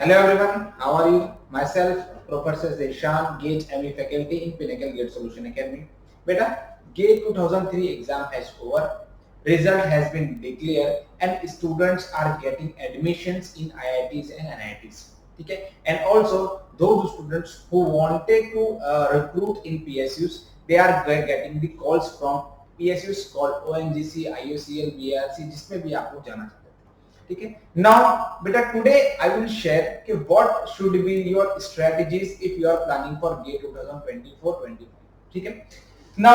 Hello everyone, how are you? Myself, Professor Zeshan, GATE ME faculty in Pinnacle GATE Solution Academy. Beta, GATE 2003 exam has over, result has been declared and students are getting admissions in IITs and NITs. Okay? And also those students who wanted to recruit in PSUs, they are getting the calls from PSUs called ONGC, IOCL, BRC, जिसमें भी आप लोग जाना चाहते हैं. ठीक है. Now, beta, today I will share कि what should be your strategies if you are planning for GATE 2024-25. ठीक है. Now,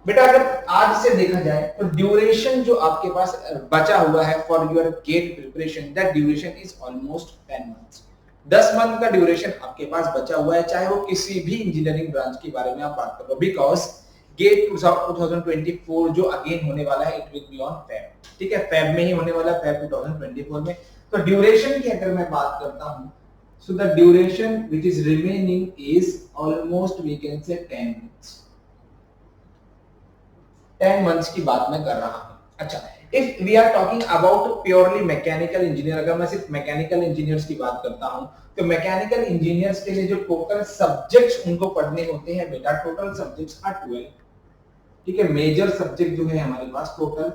बेटा अगर आज से देखा जाए तो ड्यूरेशन जो आपके पास बचा हुआ है for your GATE preparation, that duration is almost 10 months. 10 month का ड्यूरेशन आपके पास बचा हुआ है, चाहे वो किसी भी इंजीनियरिंग ब्रांच के बारे में आप बात कर लो, बिकॉज गेट 2024 जो अगेन होने वाला है it will be on Feb. ठीक है, फेब में ही होने वाला है, फेब 2024 में. तो ड्यूरेशन की अगर मैं बात करता हूं, so the duration which is remaining is almost we can say 10 months. 10 months की बात मैं कर रहा हूं. अच्छा, if we are talking about purely mechanical engineer, अगर मैं सिर्फ मैकेनिकल इंजीनियर्स की बात करता हूं तो मैकेनिकल इंजीनियर्स के लिए जो टोटल सब्जेक्ट्स उनको पढ़ने होते हैं बेटा, टोटल सब्जेक्ट्स आर 12. ठीक है, मेजर सब्जेक्ट जो है हमारे पास टोटल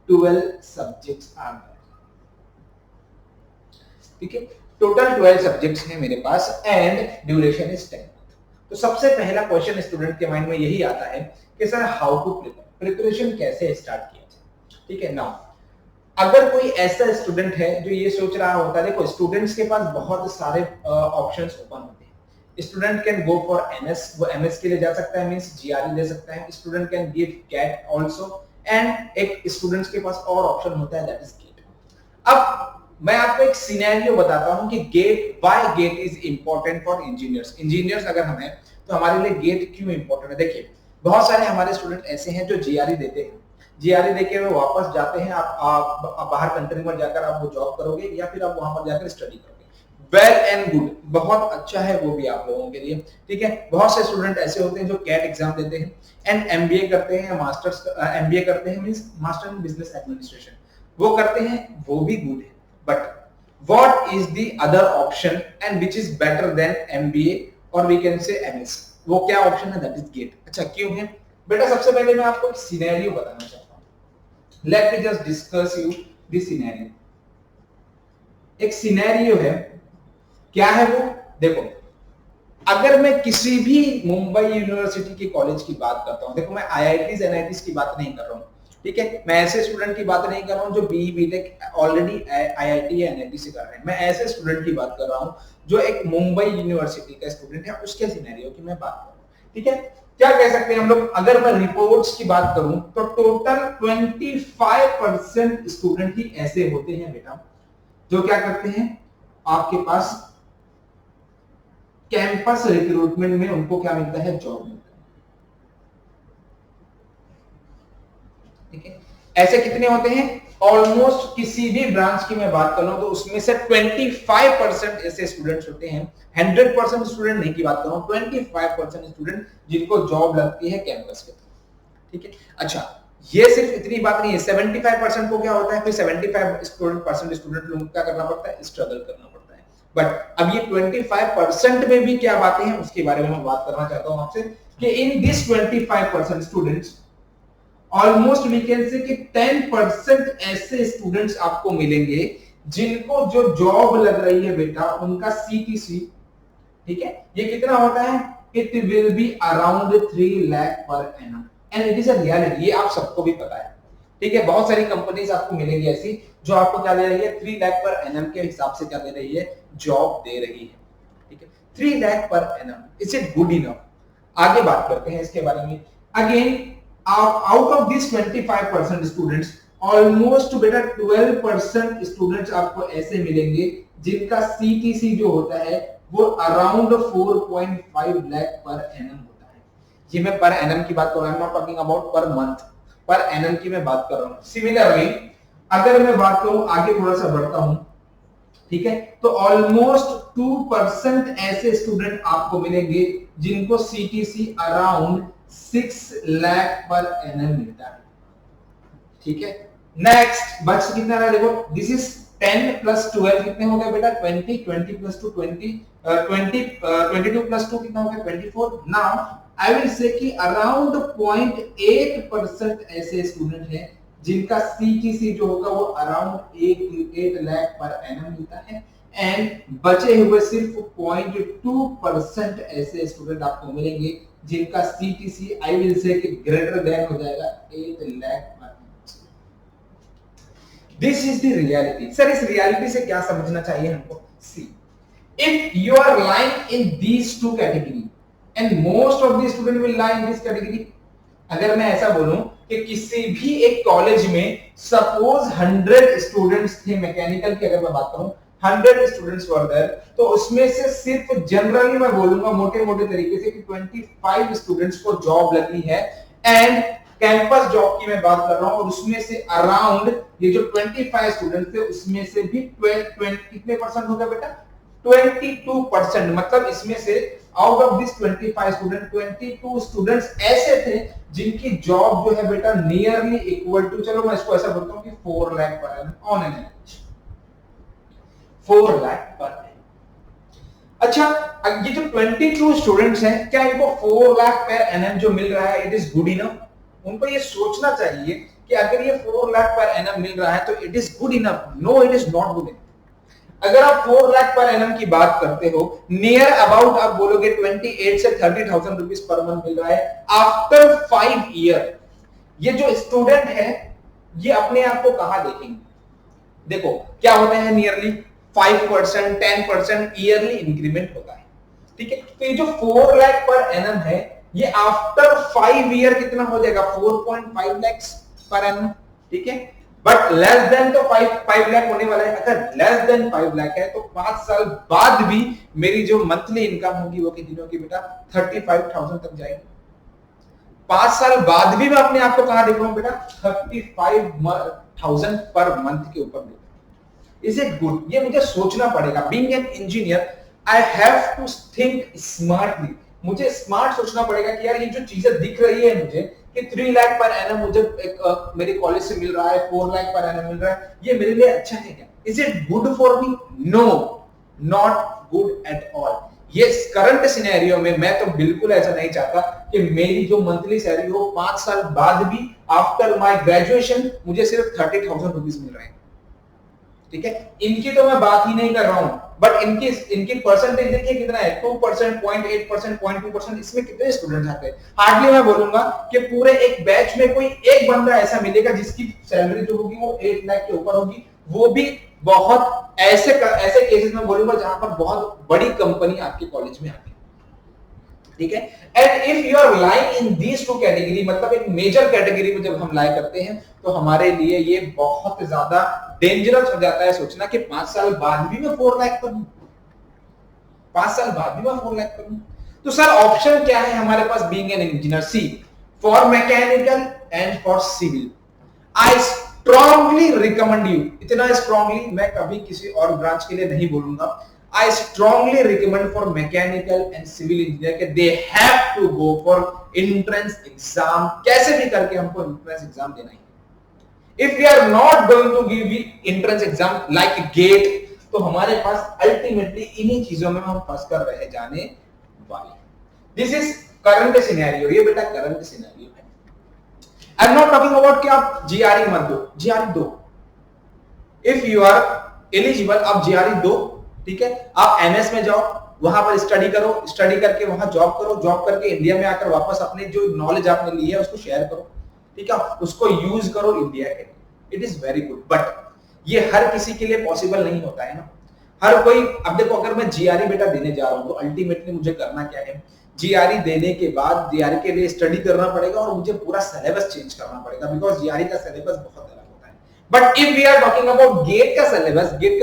12 सब्जेक्ट्स आर देयर. ठीक है, टोटल 12 सब्जेक्ट्स हैं मेरे पास एंड ड्यूरेशन इज 10 मंथ. तो सबसे पहला क्वेश्चन स्टूडेंट के माइंड में यही आता है कि sir how to prepare, preparation कैसे स्टार्ट किया जाए. ठीक है. नाउ अगर कोई ऐसा स्टूडेंट है जो ये सोच रहा होता है, देखो स्टूडेंट्स के पास बहुत सारे ऑप्शंस ओपन होते हैं. Student can go for MS, वो एमएस के लिए जा सकता है, मींस जीआरई ले सकता है. Student can give CAT also, and एक स्टूडेंट्स के पास और ऑप्शन होता है दैट इज गेट. अब मैं आपको एक सिनेरियो बताता हूं कि GATE, why GATE is important for engineers. Engineers अगर हम हैं तो हमारे लिए गेट क्यों इंपॉर्टेंट है. देखिए बहुत सारे हमारे स्टूडेंट ऐसे हैं जो जीआरई देते हैं, जीआरई देके वो वापस जाते हैं, आप बाहर कंट्री में जाकर आप वो जॉब करोगे या फिर आप वहां पर जाकर स्टडी करोगे. वेल एंड गुड, बहुत अच्छा है वो भी आप लोगों के लिए. ठीक है, बहुत से स्टूडेंट ऐसे होते हैं जो कैट एग्जाम देते हैं एंड एमबीए करते हैं, मास्टर्स एमबीए करते हैं, means master in business administration, वो करते हैं, वो भी गुड है. But what is the other option and which is better than MBA or we can say MS, वो क्या ऑप्शन है, दैट इज गेट. अच्छा क्यों है बेटा, सबसे पहले मैं आपको एक सिनेरियो बताना चाहता हूं. Let me just discuss you this scenario. एक सिनेरियो है, क्या है वो, देखो अगर मैं किसी भी मुंबई यूनिवर्सिटी के कॉलेज की बात करता हूं, देखो मैं आईआईटीज एनआईटीज की बात नहीं कर रहा हूं. ठीक है, मैं ऐसे स्टूडेंट की बात नहीं कर रहा हूं जो बीई बीटेक ऑलरेडी आईआईटी या एनआईटी से कर रहे हैं. मैं ऐसे स्टूडेंट की बात कर रहा हूं जो एक मुंबई यूनिवर्सिटी का स्टूडेंट है, उसके सिनेरियो की मैं बात कर रहा हूं. ठीक है, क्या कह सकते हैं हम लोग, अगर मैं रिपोर्ट्स की बात करूं तो टोटल 25% स्टूडेंट ही ऐसे होते हैं बेटा जो क्या करते हैं, आपके पास कैंपस रिक्रूटमेंट में उनको क्या मिलता है, जॉब मिलता है. ठीक है, ऐसे कितने होते हैं, ऑलमोस्ट किसी भी ब्रांच की मैं बात कर लूं तो उसमें से 25% ऐसे स्टूडेंट्स होते हैं. 100% स्टूडेंट नहीं की बात कर रहा हूं, 25% स्टूडेंट जिनको जॉब लगती है कैंपस के थ्रू. ठीक है. अच्छा, ये सिर्फ इतनी बात नहीं है, 75% को क्या होता है, फिर 75% स्टूडेंट लोगों को क्या करना पड़ता है, स्ट्रगल करना पड़ता है. बट अब ये 25% में भी क्या बातें हैं उसके बारे में मैं बात करना चाहता हूं आपसे कि in this 25% students almost we can say कि 10% ऐसे स्टूडेंट्स आपको मिलेंगे जिनको जो जॉब लग रही है बेटा उनका सीटीसी. ठीक है, ये कितना होता है, it will be around 3 lakh per annum and it is a reality. ये आप सबको भी पता है. ठीक है, बहुत सारी कंपनीज आपको मिलेंगी ऐसी जो आपको क्या दे रही है, 3 लाख पर एनम के हिसाब से क्या दे रही है, जॉब दे रही है. ठीक है, 3 lakh per annum, is it good enough. आगे बात करते हैं इसके बारे में. Again out of these 25% students, almost बेटा 12% स्टूडेंट्स आपको ऐसे मिलेंगे जिनका सीटीसी जो होता है वो अराउंड 4.5 लाख पर एनम होता है. ये मैं पर एनम की बात कर रहा हूं, not talking about per month, per annum की मैं बात कर रहा हूं. सिमिलरली अगर मैं बात करूं, आगे थोड़ा सा बढ़ता हूं. ठीक है, तो ऑलमोस्ट 2% ऐसे स्टूडेंट आपको मिलेंगे जिनको CTC around 6 lakh per annum मिलता है. ठीक है, नेक्स्ट बच कितना रहा, देखो दिस इज 10 प्लस 12 कितने हो गए बेटा 20, 20 प्लस 2 20, 22 प्लस 2 कितना हो गया 24। नाउ आई विल से कि अराउंड 0.8% ऐसे स्टूडेंट हैं जिनका सीटीसी जो होगा वो अराउंड 8 लाख पर एनम मिलता है, एंड बचे हुए सिर्फ 0.2% ऐसे स्टूडेंट आपको मिलेंगे जिनका सीटीसी आई विल से कि ग्रेटर देन हो जाएगा 8 लाख पर। This is the reality. Sir इस रियलिटी से क्या समझना चाहिए हमको? सी, if you are lying in these two category and most of the student will lie in this category, अगर मैं ऐसा बोलूं कि किसी भी एक कॉलेज में सपोज 100 स्टूडेंट्स थे मैकेनिकल की, अगर मैं बात करूं 100 स्टूडेंट्स वर देयर, तो उसमें से सिर्फ जनरली मैं बोलूंगा मोटे मोटे तरीके से कि 25 स्टूडेंट्स को जॉब लगी है, एंड कैंपस जॉब की मैं बात कर रहा हूं, और उसमें से अराउंड ये जो 25 स्टूडेंट थे उसमें से भी 12 कितने परसेंट हो गया बेटा 22%। मतलब इसमें से out of this 25 student 22 students ऐसे थे जिनकी जॉब जो है बेटा नियरली इक्वल टू, चलो मैं इसको ऐसा बोलता हूं कि 4 lakh per annum on an average, 4 lakh per annum. अच्छा, ये जो 22 स्टूडेंट्स हैं क्या इनको 4 लाख पर एनम जो मिल रहा है इट इज गुड इनफ? उनको ये सोचना चाहिए कि अगर ये 4 लाख पर एनम मिल रहा है तो it is good enough? No, it is not good enough. अगर आप 4 लाख पर एनम की बात करते हो, नियर अबाउट आप बोलोगे 28 से 30,000 रुपीस पर मंथ मिल रहा है आफ्टर 5 ईयर। ये जो स्टूडेंट है ये अपने आप को कहां देखेंगे? देखो क्या होता है, नियरली 5% 10% ईयरली इंक्रीमेंट होता है, ठीक है। तो ये जो 4 लाख पर एनम है ये आफ्टर 5 ईयर कितना हो जाएगा 4.5 लाख पर एनम, ठीक है। बट लेस देन तो 5 लाख होने वाला है। अगर लेस देन 5 लाख है तो 5 साल बाद भी मेरी जो मंथली इनकम होगी वो कितनी होगी बेटा 35,000 तक जाएगी। 5 साल बाद भी मैं अपने आप को कहां देख रहा हूं बेटा 35,000 पर मंथ के ऊपर। Is it good? ये मुझे सोचना पड़ेगा। Being an engineer I have to think smartly. मुझे स्मार्ट सोचना पड़ेगा कि यार ये जो चीजें दिख रही है मुझे कि 3 लाख पर एनम मुझे मेरे कॉलेज से मिल रहा है, 4 लाख पर एनम मिल रहा है, ये मेरे लिए अच्छा है क्या? Is it good for me? No, not good at all. ये करंट सिनेरियो में मैं तो बिल्कुल ऐसा नहीं चाहता कि मेरी जो मंथली सैलरी हो 5 साल बाद भी आफ्टर माय ग्रेजुएशन मुझे सिर्फ 30,000 रुपीस मिल रहे हैं, ठीक है। इनकी तो मैं बात ही नहीं कर रहा हूं, बट इनकी परसेंटेज देखिए कितना है 2%, 0.8%, 0.2%। इसमें कितने स्टूडेंट्स आते हैं? हार्डली मैं बोलूंगा कि पूरे एक बैच में कोई एक बंदा ऐसा मिलेगा जिसकी सैलरी जो होगी वो 8 लाख के ऊपर होगी, वो भी बहुत ऐसे केसेस में बोलूंगा जहां पर बहुत बड़ी कंपनी आपके कॉलेज में आती है, ठीक है। And if you are lying in these two category, मतलब एक मेजर कैटेगरी में जब हम लाई करते हैं तो हमारे लिए ये बहुत ज्यादा डेंजरस हो जाता है सोचना कि 5 साल बाद भी मैं 4 लाख पर हूं, 5 साल बाद भी मैं 4 लाख पर हूं। तो सर ऑप्शन क्या है हमारे पास being an engineer? See, for mechanical and for civil I strongly recommend you. इतना स्ट्रांगली मैं कभी किसी और ब्रांच के लिए नहीं बोलूंगा। I strongly recommend for mechanical and civil engineer कि they have to go for entrance exam। कैसे भी करके हमको entrance exam देना है। If we are not going to give the entrance exam like GATE, तो हमारे पास ultimately इन्हीं चीजों में हम फंस कर रह जाने वाले। This is current scenario। ये बेटा current scenario है। I'm not talking about कि आप GRE मत दो, GRE दो। If you are eligible आप GRE दो, ठीक है। आप एमएस में जाओ, वहां पर स्टडी करो, स्टडी करके वहां जॉब करो, जॉब करके इंडिया में आकर वापस अपने जो नॉलेज आपने ली है उसको शेयर करो, ठीक है, उसको यूज करो इंडिया के लिए। It is very good, but ये हर किसी के लिए पॉसिबल नहीं होता है ना। हर कोई, अब देखो अगर मैं जीआरई बेटा देने जा रहा हूं तो अल्टीमेटली मुझे करना क्या है, जीआरई देने के बाद जीआरई के लिए स्टडी करना पड़ेगा और मुझे पूरा सिलेबस चेंज करना पड़ेगा, बिकॉज जीआरई का सिलेबस बहुत अलग होता है। But if we are talking about GATE का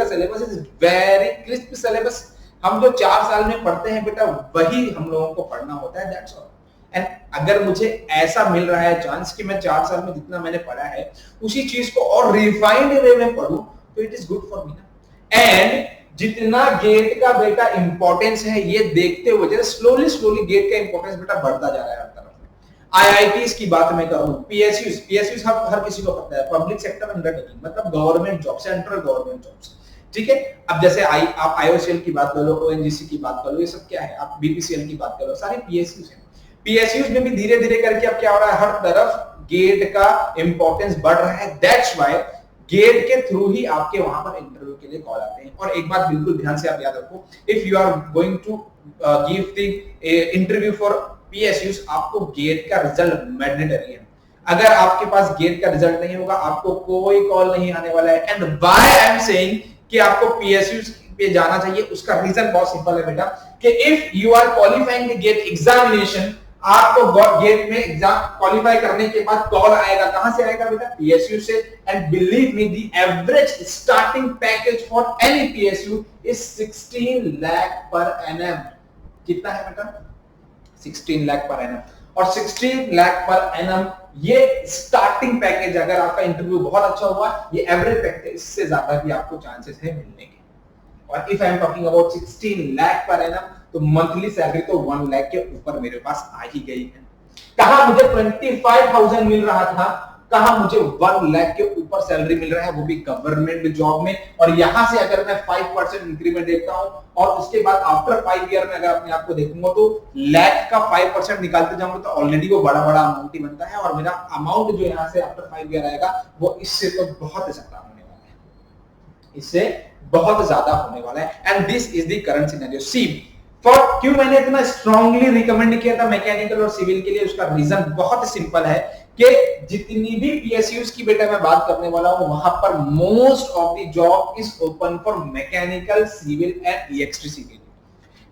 syllabus is very crisp syllabus. हम जो 4 साल में पढ़ते हैं बेटा वही हम लोगों को पढ़ना होता है, दैट्स ऑल। एंड अगर मुझे ऐसा मिल रहा है चांस कि मैं 4 साल में जितना मैंने पढ़ा है उसी चीज को और रिफाइंड वे में पढूं तो इट इज गुड फॉर मी ना। एंड जितना गेट का बेटा इंपॉर्टेंस है ये देखते हुए जैसे स्लोली गेट का इंपॉर्टेंस बेटा बढ़ता जा रहा है हर तरफ। आईआईटीज की बात मैं करूं, पीएसयूज हर किसी को पता है, पब्लिक सेक्टर अंडरटेकिंग, मतलब government job, central government jobs, ठीक है। अब जैसे आप आईओसीएल की बात कर लो, ओएनजीसी की बात कर लो, ये सब क्या है, आप बीपीसीएल की बात कर लो, सारे पीएसयूज हैं। पीएसयूज में भी धीरे धीरे करके अब क्या हो रहा है, हर तरफ गेट का इंपॉर्टेंस बढ़ रहा है। दैट्स व्हाई गेट के थ्रू ही आपके वहां पर इंटरव्यू के लिए कॉल आते हैं। और एक बात बिल्कुल ध्यान से आप याद रखो, if you are going to give the interview for PSUs, आपको गेट का रिजल्ट मैंडेटरी है। अगर आपके पास गेट का रिजल्ट नहीं होगा, आपको कोई कॉल नहीं आने वाला है। And why I am saying कि आपको पीएसयूज पे जाना चाहिए, उसका रीजन बहुत सिंपल है बेटा, कि if you are qualifying the GATE examination, आपको गेट में एग्जाम क्वालिफाई करने के बाद कॉल आएगा, कहां से आएगा बेटा, पीएसयू से। And believe me, the average starting package for any PSU is 16 lakh पर एनएम। कितना है बेटा, 16 लाख पर एनएम। और 16 लाख पर एनएम ये स्टार्टिंग पैकेज, अगर आपका इंटरव्यू बहुत अच्छा हुआ, ये एवरेज पैकेज, इससे ज्यादा भी आपको चांसेस है मिलने के। और if I am talking about 16 lakh per annum, तो मंथली सैलरी तो 1 लाख के ऊपर मेरे पास आ ही गई है। कहां मुझे 25,000 मिल रहा था, कहां मुझे 1 लाख के ऊपर सैलरी मिल रहा है, वो भी गवर्नमेंट जॉब में। और यहां से अगर मैं 5% इंक्रीमेंट देखता हूं, और उसके बाद आफ्टर 5 ईयर में अगर अपने आप को देखूंगा, तो लाख का 5% निकालते जाऊंगा तो ऑलरेडी वो बड़ा बड़ा अमाउंट ही बनता है। और मेरा अमाउंट जो यहां से आफ्टर 5 ईयर आएगा, वो इससे तो बहुत ज्यादा होने वाला है, इससे बहुत ज्यादा होने वाला है। And this is the current scenario. See for क्यों मैंने इतना स्ट्रांगली रिकमेंड किया था मैकेनिकल और सिविल के लिए, उसका रीजन बहुत सिंपल है कि जितनी भी पीएसयूज की बेटा मैं बात करने वाला हूं, वहां पर most of the job is open for mechanical, civil and electricity के लिए,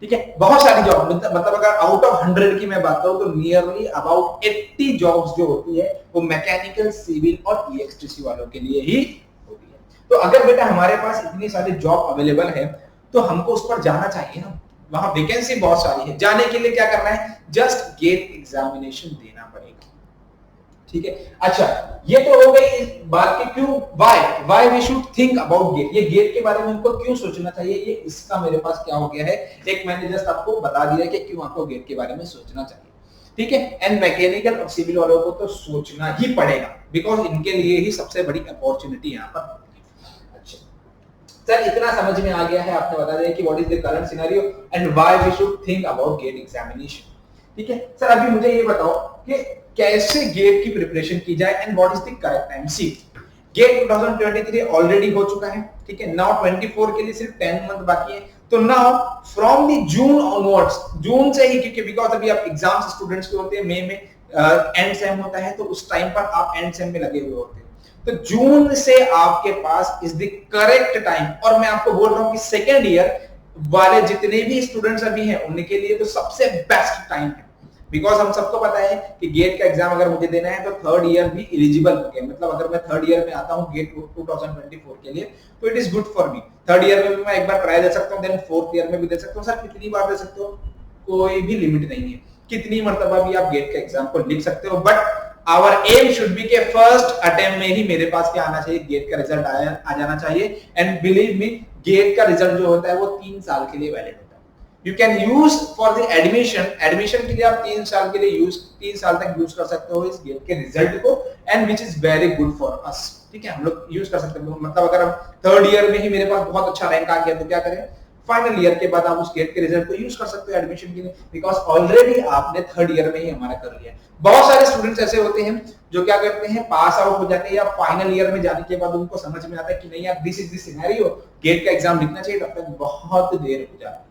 ठीक है। बहुत सारी जॉब, मतलब अगर आउट ऑफ 100 की मैं बात करूं, तो नियरली अबाउट 80 जॉब्स जो होती है, वो मैकेनिकल, सिविल और इलेक्ट्रिसिटी वालों के लिए ही होती है। तो अगर बेटा हमारे पास इतनी सारी जॉब अवेलेबल है, तो हमको उस पर जाना चाहिए ना, वहां वैकेंसी बहुत सारी है। जाने के लिए क्या करना है, जस्ट गेट एग्जामिनेशन देना पड़ेगा, ठीक है। अच्छा, ये तो हो गई इस बात की क्यों, why we should think about GATE, ये गेट के बारे में हमको क्यों सोचना चाहिए, ये इसका मेरे पास क्या हो गया है, एक मैंने जस्ट आपको बता दिया कि क्यों आपको गेट के बारे में सोचना चाहिए, ठीक है। एंड मैकेनिकल और सिविल वालों को तो सोचना ही पड़ेगा, बिकॉज इनके लिए ही सबसे बड़ी अपॉर्चुनिटी यहाँ पर। सर इतना समझ में आ गया है, आपने बता दिया कि what is the current scenario and why we should think about GATE examination, ठीक है। सर अभी मुझे ये बताओ कि कैसे गेट की प्रिपरेशन की जाए and what is the correct time. See GATE 2023 already हो चुका है, ठीक है। नाउ 24 के लिए सिर्फ 10 मंथ बाकी है। तो now from the June onwards, जून से ही, क्योंकि बिकॉज अभी आप एग्जाम्स स्टूडेंट्स के होते हैं, मई में एंड सेम होता है, तो उस टाइम पर आप एंड सेम में लगे हुए होते हैं। तो जून से आपके पास इज द करेक्ट टाइम। और मैं आपको बोल रहा हूं कि सेकेंड ईयर वाले जितने भी स्टूडेंट्स अभी हैं, उनके लिए तो सबसे बेस्ट टाइम है, बिकॉज हम सबको पता है कि गेट का एग्जाम अगर मुझे देना है, तो थर्ड ईयर भी एलिजिबल हो गया। मतलब अगर मैं थर्ड ईयर में आता हूं गेट 2024 के लिए, तो it is good for me. Third year में भी मैं एक बार ट्राई दे सकता हूं, देन फोर्थ ईयर में भी दे सकता हूं। सर कितनी बार दे सकते हो, कोई भी लिमिट नहीं है, कितनी मर्तबा भी आप गेट का एग्जाम को लिख सकते हो। But our aim should be के फर्स्ट अटेम्प्ट में ही मेरे पास क्या आना चाहिए, गेट का रिजल्ट आ जाना चाहिए। एंड बिलीव मी, गेट का रिजल्ट जो होता है वो 3 साल के लिए वैलिड होता है। You can use for the admission के लिए आप 3 साल के लिए 3 साल तक यूज कर सकते हो इस गेट के रिजल्ट को, and which is very good for us, ठीक है। हम लोग यूज कर सकते हैं। मतलब अगर हम थर्ड ईयर में ही मेरे पास बहुत अच्छा रैंक आ गया, तो क्या करें, फाइनल ईयर के बाद आप उस गेट के रिजल्ट को यूज कर सकते हो एडमिशन के लिए, बिकॉज ऑलरेडी आपने थर्ड ईयर में ही हमारा कर लिया। बहुत सारे स्टूडेंट्स ऐसे होते हैं जो क्या करते हैं, पास आउट हो जाते हैं, या फाइनल ईयर में जाने के बाद उनको समझ में आता है कि नहीं यार, this is the scenario, GATE का एग्जाम लिखना चाहिए, तब तक बहुत देर हो जाती है।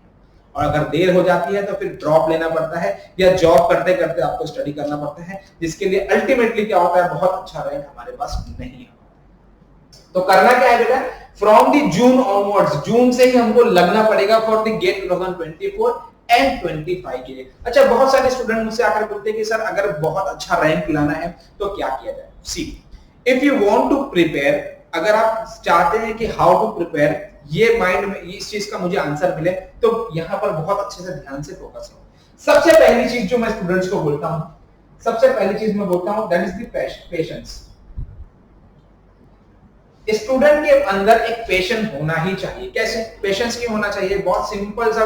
और अगर देर हो जाती है तो फिर ड्रॉप लेना पड़ता है, या जॉब करते करते आपको स्टडी करना पड़ता है, जिसके लिए अल्टीमेटली क्या होता है, बहुत अच्छा रैंक हमारे पास नहीं है। तो करना क्या है बेटा, फ्रॉम द जून ऑनवर्ड्स, जून से ही हमको लगना पड़ेगा फॉर द गेट 2024 एंड 25 के लिए। अच्छा, बहुत सारे स्टूडेंट मुझसे आकर बोलते हैं कि सर अगर बहुत अच्छा रैंक लाना है तो क्या किया जाए। See if you want to prepare, अगर आप चाहते हैं कि हाउ टू प्रिपेयर, ये माइंड में इस चीज का मुझे आंसर मिले, तो यहां पर बहुत अच्छे से ध्यान से फोकस करो। सबसे पहली चीज जो मैं स्टूडेंट्स को बोलता हूं, सबसे पहली चीज मैं बोलता हूं, that is the patience. Student के अंदर एक पेशेंस होना ही चाहिए। कैसे पेशेंस क्यों होना चाहिए, बहुत सिंपल सा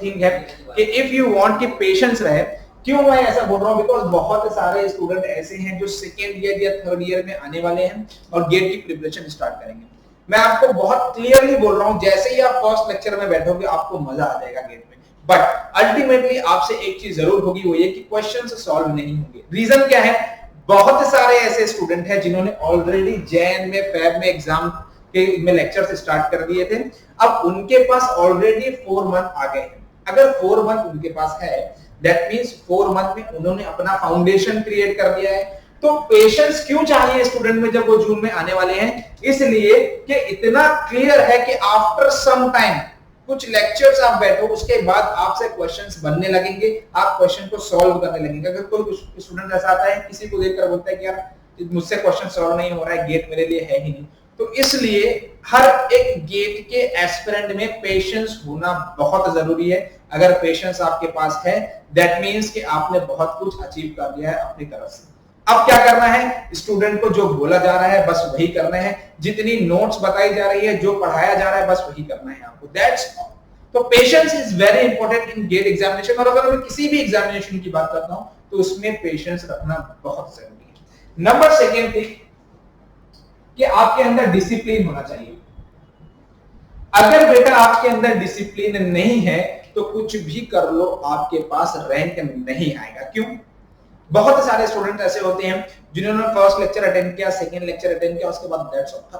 थिंग है कि इफ यू वांट कि पेशेंस रहे, क्यों मैं ऐसा बोल रहा हूँ? बिकॉज बहुत सारे स्टूडेंट ऐसे हैं जो सेकेंड ईयर या थर्ड ईयर में आने वाले हैं और गेट की प्रिपरेशन स्टार्ट करेंगे। मैं आपको बहुत क्लियरली बोल रहा हूँ, जैसे ही आप फर्स्ट लेक्चर में बैठोगे आपको मजा आ जाएगा गेट में, बट अल्टीमेटली आपसे एक चीज जरूर होगी, वो ये कि क्वेश्चंस सॉल्व नहीं होंगे। रीजन क्या है? बहुत सारे ऐसे स्टूडेंट हैं जिन्होंने ऑलरेडी जैन में, फेब में एग्जाम के में लेक्चर्स स्टार्ट कर दिए थे, अब उनके पास ऑलरेडी 4 मंथ आ गए हैं। अगर 4 मंथ उनके पास है, दैट मींस 4 मंथ में उन्होंने अपना फाउंडेशन क्रिएट कर दिया है। तो पेशेंस क्यों चाहिए स्टूडेंट में जब वो जून में आने वाले हैं? इसलिए कि इतना क्लियर है कि आफ्टर सम टाइम कुछ लेक्चर्स आप बैठो, उसके बाद आपसे क्वेश्चंस बनने लगेंगे, आप क्वेश्चन को सॉल्व करने लगेंगे। अगर कोई स्टूडेंट ऐसा आता है, किसी को देखकर बोलता है कि यार मुझसे क्वेश्चन सॉल्व नहीं हो रहा है, गेट मेरे लिए है ही नहीं, तो इसलिए हर एक गेट के एस्पिरेंट में पेशेंस होना बहुत जरूरी है। अगर पेशेंस आपके पास है, दैट मींस कि आपने बहुत कुछ अचीव कर लिया है अपनी तरफ से। अब क्या करना है? स्टूडेंट को जो बोला जा रहा है बस वही करना है, जितनी नोट्स बताई जा रही है, जो पढ़ाया जा रहा है बस वही करना है आपको, दैट्स ऑल। तो patience is very important in GATE examination. और अगर मैं किसी भी एग्जामिनेशन की बात करता हूं तो उसमें पेशेंस रखना बहुत जरूरी है। नंबर सेकेंड थिंग कि आपके अंदर डिसिप्लिन होना चाहिए। अगर बेटा आपके अंदर डिसिप्लिन नहीं है तो कुछ भी कर लो, आपके पास रैंक नहीं आएगा। क्यों? बहुत सारे स्टूडेंट ऐसे होते हैं जिन्होंने फर्स्ट लेक्चर अटेंड किया, सेकंड लेक्चर अटेंड किया, उसके बाद दैट्स ऑल।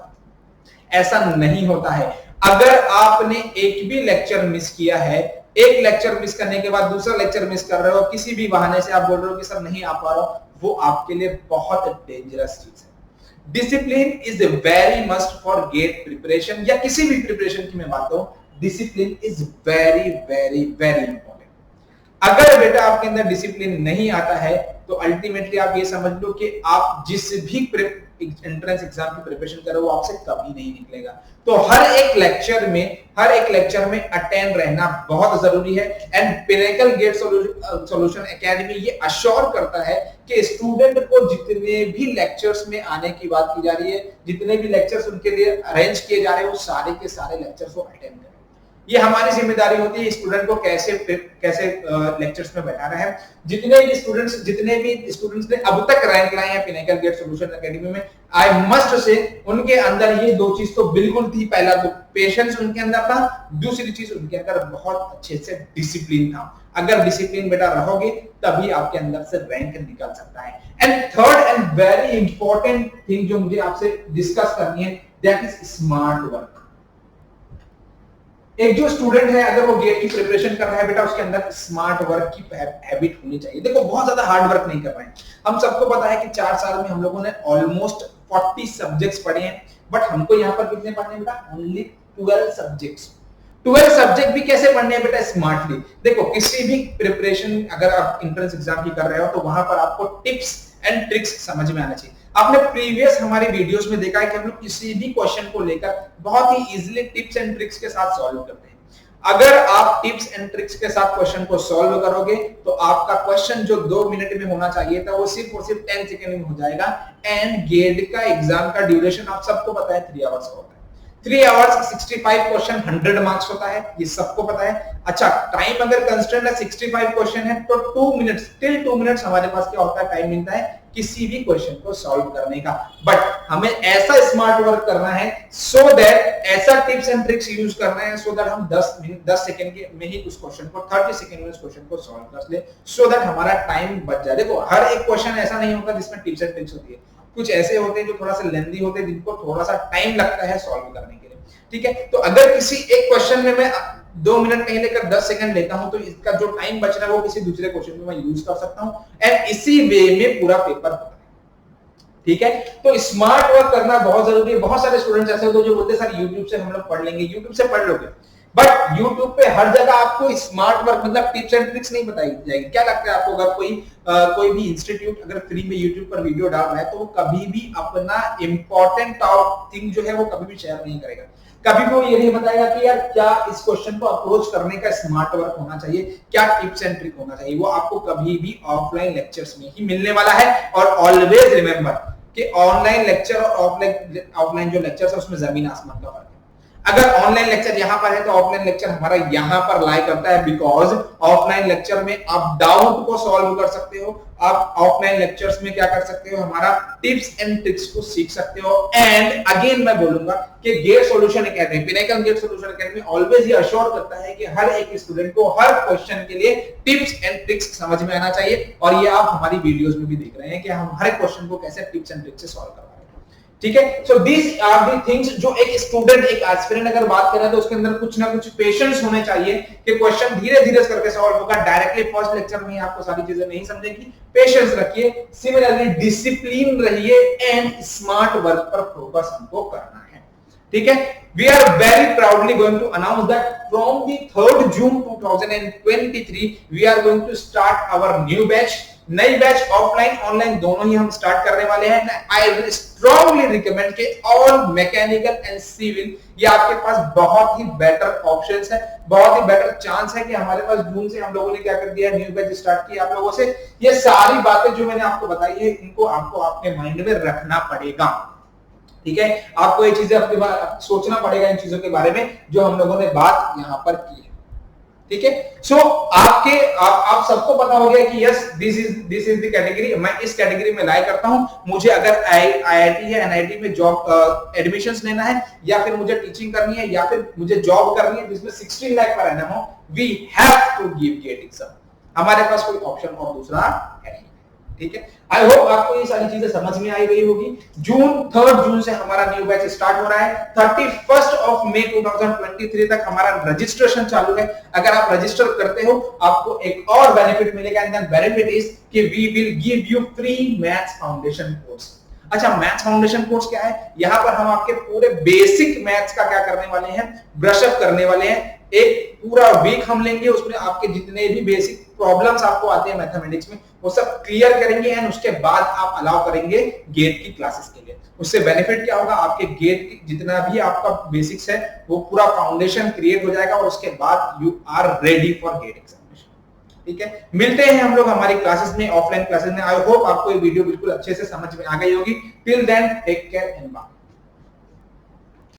ऐसा नहीं होता है। अगर आपने एक भी लेक्चर मिस किया है, एक लेक्चर मिस करने के बाद दूसरा लेक्चर मिस कर रहे हो, किसी भी बहाने से आप बोल रहे हो कि सर नहीं आ पा रहा हूं, वो आपके लिए बहुत डेंजरस चीज है। Discipline is very must for GATE preparation या किसी भी प्रिपरेशन की मैं बात करूं, discipline is very very very important. अगर बेटा आपके अंदर डिसिप्लिन नहीं आता है तो अल्टीमेटली आप ये समझ लो कि आप जिस भी एंट्रेंस एग्जाम की प्रिपरेशन कर रहे हो आपसे कभी नहीं निकलेगा। तो हर एक लेक्चर में अटेंड रहना बहुत जरूरी है। And Pinnacle GATE Solution Academy ये अश्योर करता है कि स्टूडेंट को जितने भी लेक्चर्स में आने की बात की जा रही है, जितने भी लेक्चर्स उनके लिए अरेंज किए जा रहे हैं, वो सारे के सारे लेक्चर्स को अटेंड करें। ये हमारी जिम्मेदारी होती है स्टूडेंट को कैसे लेक्चर्स में बैठाना है। जितने भी स्टूडेंट्स ने अब तक रैंक लाए हैं पिनेकल गेट सॉल्यूशन एकेडमी में, आई मस्ट से उनके अंदर ये दो चीज तो बिल्कुल थी। पहला तो पेशेंस उनके अंदर था, दूसरी चीज उनके अंदर बहुत अच्छे से डिसिप्लिन था। अगर डिसिप्लिन बेटा रहोगे तभी आपके अंदर से रैंक निकल सकता है। And third and very important thing जो मुझे आपसे डिस्कस करनी है, दैट इज स्मार्ट वर्क। एक जो स्टूडेंट है अगर वो गेट की प्रिपरेशन कर रहा है बेटा, उसके अंदर स्मार्ट वर्क की हैबिट होनी चाहिए। देखो बहुत ज्यादा हार्ड वर्क नहीं कर रहे हैं। हम सबको पता है कि 4 साल में हम लोगों ने ऑलमोस्ट 40 सब्जेक्ट्स पढ़े हैं, बट हमको यहाँ पर कितने पढ़ने हैं बेटा? Only 12 subjects. 12 सब्जेक्ट भी कैसे पढ़ने हैं बेटा? स्मार्टली। देखो किसी भी प्रिपरेशन अगर आप एंट्रेंस एग्जाम की कर रहे हो तो वहां पर आपको टिप्स एंड ट्रिक्स समझ में आना चाहिए। आपने प्रीवियस हमारी वीडियोस में देखा है कि हम लोग किसी भी क्वेश्चन को लेकर बहुत ही इजीली टिप्स एंड ट्रिक्स के साथ सॉल्व करते हैं। अगर आप टिप्स एंड ट्रिक्स के साथ क्वेश्चन को सॉल्व करोगे तो आपका क्वेश्चन जो 2 मिनट में होना चाहिए था वो सिर्फ और सिर्फ 10 सेकंड में हो जाएगा। एंड गेट का एग्जाम का ड्यूरेशन आप सबको पता है 3 आवर्स होता है। 3 आवर्स 65 क्वेश्चन 100 मार्क्स होता है, ये सबको पता है। अच्छा, टाइम अगर कंस्ट्रेंट है 65 क्वेश्चन है तो 2 मिनट्स टिल 2 मिनट्स हमारे पास क्या होता है? टाइम मिलता है किसी भी क्वेश्चन को सॉल्व करने का। बट हमें ऐसा स्मार्ट वर्क करना है सो दैट ऐसा टिप्स एंड ट्रिक्स यूज करना है सो दैट हम 10 सेकंड के में ही उस क्वेश्चन को 30 सेकंड में उस क्वेश्चन को सॉल्व कर ले, सो दैट हमारा टाइम बच जाए। देखो हर एक क्वेश्चन ऐसा नहीं होता जिसमें टिप्स एंड ट्रिक्स होती है, कुछ ऐसे होते हैं जो थोड़ा सा लेंथी होते हैं, जिनको थोड़ा सा टाइम लगता है सॉल्व करने के लिए। ठीक है, तो अगर किसी एक क्वेश्चन में मैं 2 मिनट नहीं लेकर 10 सेकंड लेता हूं तो इसका जो टाइम बच रहा है वो किसी दूसरे क्वेश्चन में मैं यूज कर सकता हूं एंड इसी वे में पूरा पेपर होता है। ठीक है, तो स्मार्ट वर्क करना बहुत जरूरी है। बहुत सारे स्टूडेंट्स ऐसे होते हैं जो बोलते हैं सर YouTube से हम लोग पढ़ लेंगे, YouTube से पढ़ लोगे, बट YouTube पे हर जगह आपको स्मार्ट वर्क मतलब टिप्स एंड ट्रिक्स नहीं बताई जाएगी। क्या लगता है आपको? अगर कोई भी इंस्टीट्यूट अगर फ्री में YouTube पर वीडियो डाल रहा है तो वो कभी भी अपना इंपॉर्टेंट टॉप थिंग जो है वो कभी भी शेयर नहीं करेगा। कभी भी वो ये नहीं बताएगा कि यार क्या इस क्वेश्चन को अप्रोच करने का स्मार्ट वर्क होना चाहिए, क्या टिप्स एंड ट्रिक होना चाहिए। वो आपको कभी भी ऑफलाइन लेक्चर्स में ही मिलने वाला है। और ऑलवेज रिमेंबर कि ऑनलाइन लेक्चर और ऑफलाइन जो लेक्चर्स है उसमें जमीन आसमान का फर्क है। अगर ऑनलाइन लेक्चर यहां पर है तो ऑफलाइन लेक्चर हमारा यहां पर लाई करता है, बिकॉज ऑफलाइन लेक्चर में आप डाउट को सॉल्व कर सकते हो, आप ऑफलाइन लेक्चर्स में क्या कर सकते हो, हमारा टिप्स एंड ट्रिक्स को सीख सकते हो। एंड अगेन मैं बोलूंगा कि GATE Solution Academy, Pinnacle GATE Solution Academy always ये अश्योर करता है कि हर एक स्टूडेंट को हर क्वेश्चन के लिए टिप्स एंड ट्रिक्स समझ में आना चाहिए, और ये आप हमारी वीडियोस में भी देख रहे हैं कि हम हर क्वेश्चन को कैसे टिप्स एंड ट्रिक्स से सॉल्व कर रहे हैं। ठीक है, so this are the things जो एक स्टूडेंट, एक एस्पिरेंट अगर बात करें तो उसके अंदर कुछ ना कुछ पेशेंस होने चाहिए कि क्वेश्चन धीरे धीरे करके सॉल्व होगा, डायरेक्टली फर्स्ट लेक्चर में आपको सारी चीजें नहीं समझेगी, पेशेंस रखिए, सिमिलरली डिसिप्लिन रहिए एंड स्मार्ट वर्क पर फोकस हमको करना है। ठीक है, we are very proudly going to announce that from the 3rd June 2023 we are going to start our new batch. नई बैच ऑफलाइन ऑनलाइन दोनों ही हम स्टार्ट करने वाले हैं। आई स्ट्रांगली रिकमेंड के ऑल मैकेनिकल एंड सिविल, ये आपके पास बहुत ही बेटर ऑप्शंस है, बहुत ही बेटर चांस है कि हमारे पास जून से हम लोगों ने क्या कर दिया, न्यू बैच स्टार्ट किया आप लोगों से। ये सारी बातें जो मैंने आपको बताई है इनको आपको अपने माइंड में रखना पड़ेगा। ठीक है, आपको ये चीजें अपने सोचना पड़ेगा इन चीजों के बारे में जो हम लोगों ने बात यहां पर की है। ठीक है, सो आप सबको पता हो गया कि yes this is the category, मैं इस कैटेगरी में लाई करता हूं। मुझे अगर आईआईटी या एनआईटी में जॉब एडमिशंस लेना है, या फिर मुझे टीचिंग करनी है, या फिर मुझे जॉब करनी है जिसमें 16 लाख पर एनम हो, we have to give GATE exam. हमारे पास कोई ऑप्शन और दूसरा है नहीं। ठीक है, आई होप आपको ये सारी चीजें समझ में आई गई होगी। 3rd जून से हमारा न्यू बैच स्टार्ट हो रहा है, 31 मई 2023 तक हमारा रजिस्ट्रेशन चालू है। अगर आप रजिस्टर करते हो आपको एक और बेनिफिट मिलेगा, एंड दैट बेनिफिट इज कि we will give you free maths foundation course. अच्छा, मैथ्स फाउंडेशन कोर्स क्या है? यहां पर हम आपके पूरे बेसिक मैथ्स का क्या करने वाले हैं, ब्रश अप करने वाले हैं। एक पूरा वीक हम लेंगे, उसमें आपके जितने भी बेसिक प्रॉब्लम्स आपको आते हैं मैथमेटिक्स में वो सब क्लियर करेंगे, एंड उसके बाद आप अलाउ करेंगे गेट की क्लासेस के लिए। उससे बेनिफिट क्या होगा, आपके गेट की जितना भी आपका बेसिक्स है वो पूरा फाउंडेशन क्रिएट हो जाएगा, और उसके बाद you are ready for GATE examination. ठीक है, मिलते हैं हम लोग हमारी क्लासेस में, ऑफलाइन क्लासेस में। आई होप आपको ये वीडियो बिल्कुल अच्छे से समझ में आ गई होगी। Till then take care and bye.